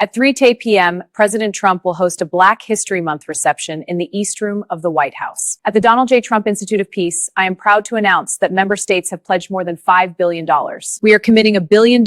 At 3:10 p.m., President Trump will host a Black History Month reception in the East Room of the White House. At the Donald J. Trump Institute of Peace, I am proud to announce that member states have pledged more than $5 billion. We are committing $1 billion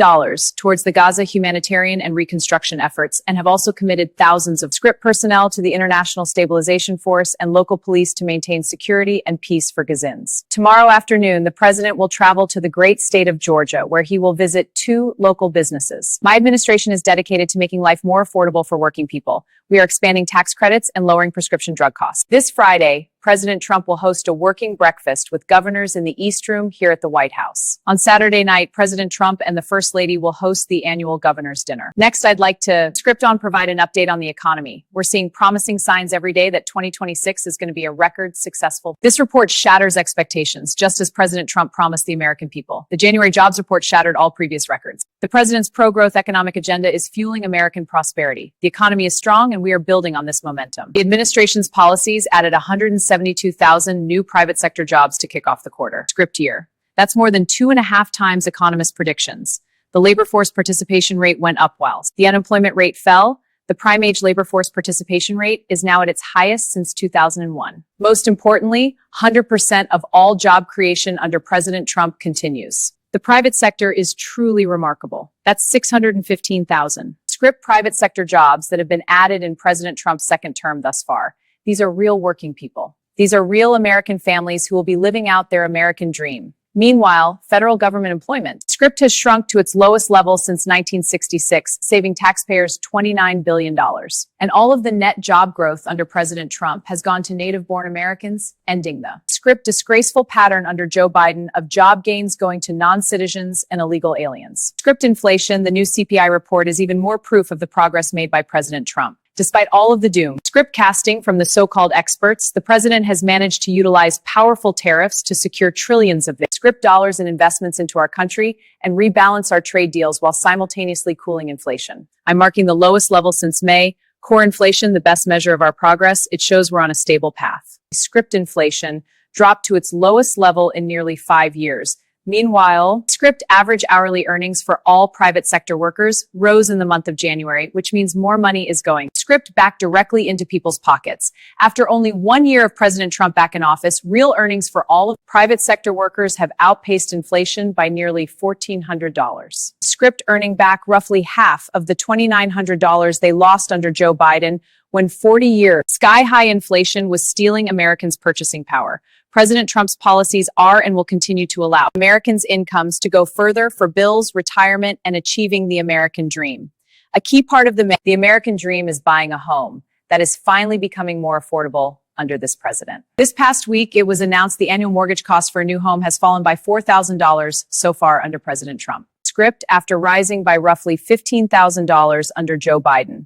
towards the Gaza humanitarian and reconstruction efforts and have also committed thousands of script personnel to the International Stabilization Force and local police to maintain security and peace for Gazans. Tomorrow afternoon, the president will travel to the great state of Georgia, where he will visit 2 local businesses. My administration is dedicated to making life more affordable for working people. We are expanding tax credits and lowering prescription drug costs. This Friday, President Trump will host a working breakfast with governors in the East Room here at the White House. On Saturday night, President Trump and the First Lady will host the annual Governor's Dinner. Next, I'd like to provide an update on the economy. We're seeing promising signs every day that 2026 is going to be a record successful. This report shatters expectations, just as President Trump promised the American people. The January jobs report shattered all previous records. The president's pro-growth economic agenda is fueling American prosperity. The economy is strong, and we are building on this momentum. The administration's policies added 172,000 new private sector jobs to kick off the quarter. Script year. That's more than 2.5 times economists' predictions. The labor force participation rate went up while the unemployment rate fell. The prime age labor force participation rate is now at its highest since 2001. Most importantly, 100% of all job creation under President Trump continues. The private sector is truly remarkable. That's 615,000 script private sector jobs that have been added in President Trump's second term thus far. These are real working people. These are real American families who will be living out their American dream. Meanwhile, federal government employment script has shrunk to its lowest level since 1966, saving taxpayers $29 billion. And all of the net job growth under President Trump has gone to native-born Americans, ending the script disgraceful pattern under Joe Biden of job gains going to non-citizens and illegal aliens. Script inflation, the new CPI report, is even more proof of the progress made by President Trump. Despite all of the doom script casting from the so-called experts, the president has managed to utilize powerful tariffs to secure trillions of script dollars in investments into our country and rebalance our trade deals while simultaneously cooling inflation. I'm marking the lowest level since May. Core inflation, the best measure of our progress, it shows we're on a stable path. Script inflation dropped to its lowest level in nearly 5 years. Meanwhile, script average hourly earnings for all private sector workers rose in the month of January, which means more money is going script back directly into people's pockets. After only 1 year of President Trump back in office, real earnings for all of private sector workers have outpaced inflation by nearly $1,400. Script earning back roughly half of the $2,900 they lost under Joe Biden when 40-year sky-high inflation was stealing Americans' purchasing power. President Trump's policies are and will continue to allow Americans' incomes to go further for bills, retirement, and achieving the American dream. A key part of the American dream is buying a home. That is finally becoming more affordable under this president. This past week, it was announced the annual mortgage cost for a new home has fallen by $4,000 so far under President Trump. Script after rising by roughly $15,000 under Joe Biden.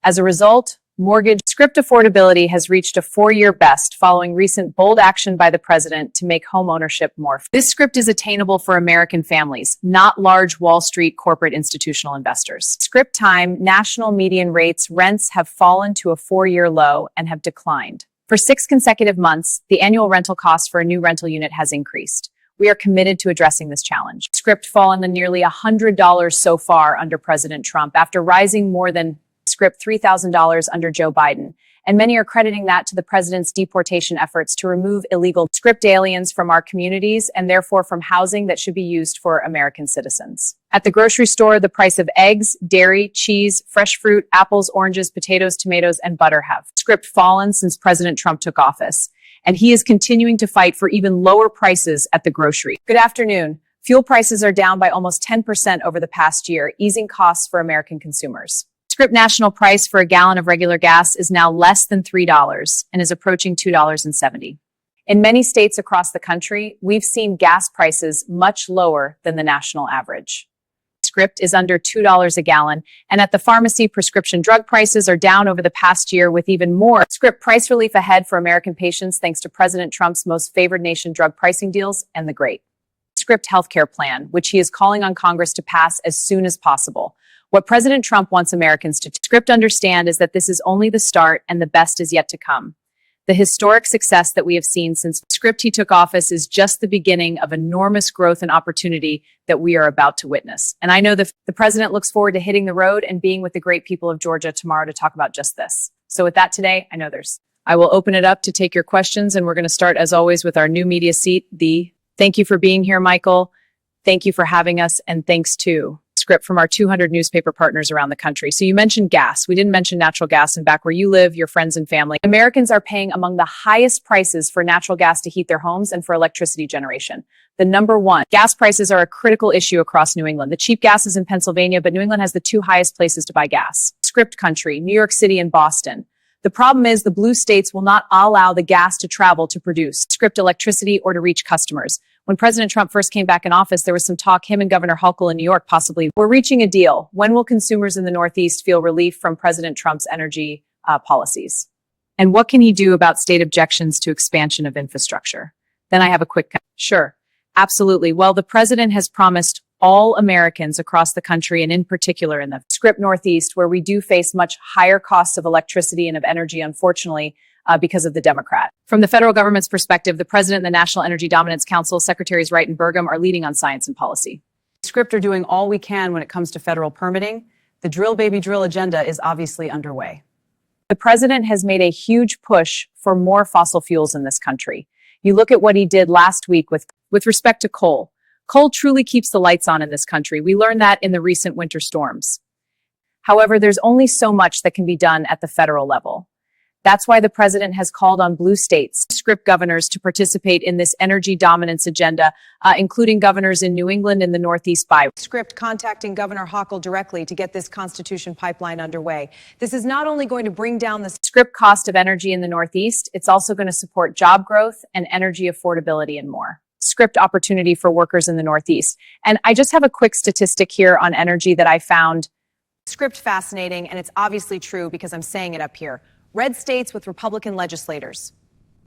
As a result, mortgage script affordability has reached a 4-year best following recent bold action by the president to make home ownership more. This script is attainable for American families, not large Wall Street corporate institutional investors. Script time, national median rates, rents have fallen to a 4-year low and have declined. For 6 consecutive months, the annual rental cost for a new rental unit has increased. We are committed to addressing this challenge. Script fallen to nearly $100 so far under President Trump after rising more than script $3,000 under Joe Biden, and many are crediting that to the president's deportation efforts to remove illegal script aliens from our communities and therefore from housing that should be used for American citizens. At the grocery store, the price of eggs, dairy, cheese, fresh fruit, apples, oranges, potatoes, tomatoes, and butter have script fallen since President Trump took office, and he is continuing to fight for even lower prices at the grocery. Good afternoon. Fuel prices are down by almost 10% over the past year, easing costs for American consumers. Script national price for a gallon of regular gas is now less than $3 and is approaching $2.70. In many states across the country, we've seen gas prices much lower than the national average. Script is under $2 a gallon, and at the pharmacy, prescription drug prices are down over the past year with even more script price relief ahead for American patients thanks to President Trump's most favored nation drug pricing deals and the great script healthcare plan, which he is calling on Congress to pass as soon as possible. What President Trump wants Americans to script understand is that this is only the start and the best is yet to come. The historic success that we have seen since Script he took office is just the beginning of enormous growth and opportunity that we are about to witness. And I know the president looks forward to hitting the road and being with the great people of Georgia tomorrow to talk about just this. So with that today, I will open it up to take your questions, and we're going to start, as always, with our new media seat, Thank you for being here, Michael. Thank you for having us, and thanks to Script from our 200 newspaper partners around the country. So you mentioned gas. We didn't mention natural gas, and back where you live, your friends and family. Americans are paying among the highest prices for natural gas to heat their homes and for electricity generation. The number one, gas prices are a critical issue across New England. The cheap gas is in Pennsylvania, but New England has the two highest places to buy gas. Script country, New York City and Boston. The problem is the blue states will not allow the gas to travel to produce Script electricity or to reach customers. When President Trump first came back in office, there was some talk him and Governor Hochul in New York possibly were reaching a deal. When will consumers in the Northeast feel relief from President Trump's energy policies? And what can he do about state objections to expansion of infrastructure? Then I have a quick... Sure, absolutely. Well, the president has promised all Americans across the country, and in particular in the Script Northeast, where we do face much higher costs of electricity and of energy, unfortunately, because of the Democrat. From the federal government's perspective, the president and the National Energy Dominance Council, Secretaries Wright and Burgum, are leading on science and policy. Script are doing all we can when it comes to federal permitting. The drill, baby, drill agenda is obviously underway. The president has made a huge push for more fossil fuels in this country. You look at what he did last week with respect to coal. Coal truly keeps the lights on in this country. We learned that in the recent winter storms. However, there's only so much that can be done at the federal level. That's why the president has called on blue states, Script governors, to participate in this energy dominance agenda, including governors in New England and the Northeast by Script contacting Governor Hochul directly to get this Constitution pipeline underway. This is not only going to bring down the Script cost of energy in the Northeast, it's also going to support job growth and energy affordability and more. Script opportunity for workers in the Northeast. And I just have a quick statistic here on energy that I found Script fascinating, and it's obviously true because I'm saying it up here. Red states with Republican legislators.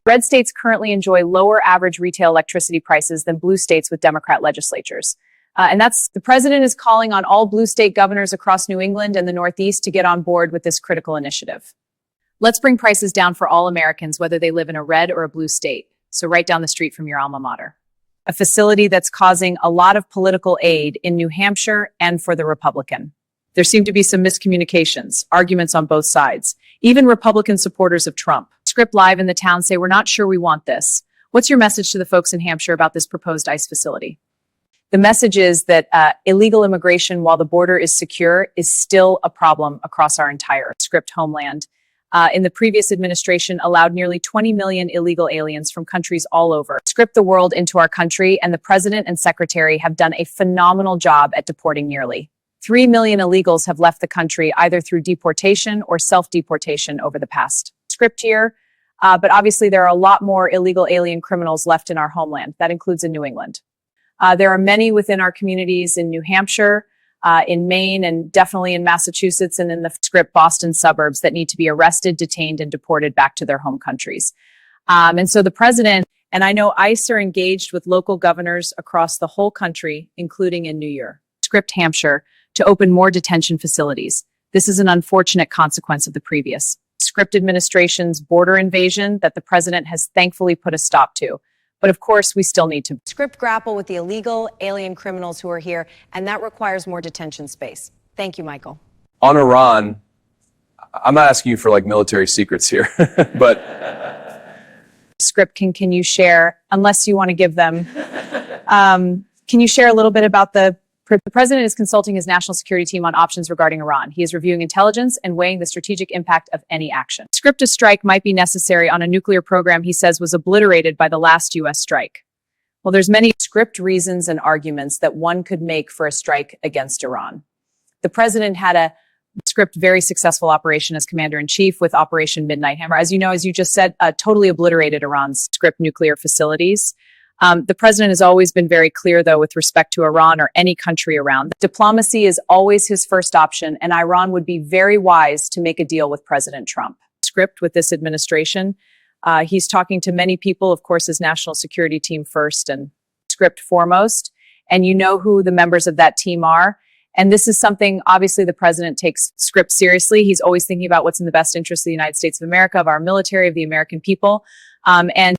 Red states currently enjoy lower average retail electricity prices than blue states with Democrat legislatures. And the president is calling on all blue state governors across New England and the Northeast to get on board with this critical initiative. Let's bring prices down for all Americans, whether they live in a red or a blue state. So right down the street from your alma mater. A facility that's causing a lot of political aid in New Hampshire and for the Republican. There seem to be some miscommunications, arguments on both sides. Even Republican supporters of Trump. Script Live in the town say, we're not sure we want this. What's your message to the folks in Hampshire about this proposed ICE facility? The message is that illegal immigration, while the border is secure, is still a problem across our entire Script homeland. In the previous administration, allowed nearly 20 million illegal aliens from countries all over, Script the world into our country, and the president and secretary have done a phenomenal job at deporting nearly 3 million illegals have left the country either through deportation or self-deportation over the past Script year. But obviously there are a lot more illegal alien criminals left in our homeland. That includes in New England. There are many within our communities in New Hampshire, in Maine, and definitely in Massachusetts and in the Script Boston suburbs that need to be arrested, detained, and deported back to their home countries. And so the president, and I know ICE are engaged with local governors across the whole country, including in New York, Script, Hampshire, to open more detention facilities. This is an unfortunate consequence of the previous Script administration's border invasion that the president has thankfully put a stop to. But of course, we still need to Script grapple with the illegal alien criminals who are here, and that requires more detention space. Thank you, Michael. On Iran, I'm not asking you for like military secrets here, but Script, can you share, unless you want to give them, can you share a little bit about the president is consulting his national security team on options regarding Iran. He is reviewing intelligence and weighing the strategic impact of any action. Script a strike might be necessary on a nuclear program he says was obliterated by the last U.S. strike. Well, there's many Script reasons and arguments that one could make for a strike against Iran. The president had a Script very successful operation as commander-in-chief with Operation Midnight Hammer. As you know, as you just said, totally obliterated Iran's Script nuclear facilities. The president has always been very clear, though, with respect to Iran or any country around. Diplomacy is always his first option, and Iran would be very wise to make a deal with President Trump. Script with this administration. He's talking to many people, of course, his national security team first and Script foremost. And you know who the members of that team are. And this is something, obviously, the president takes script seriously. He's always thinking about what's in the best interest of the United States of America, of our military, of the American people. And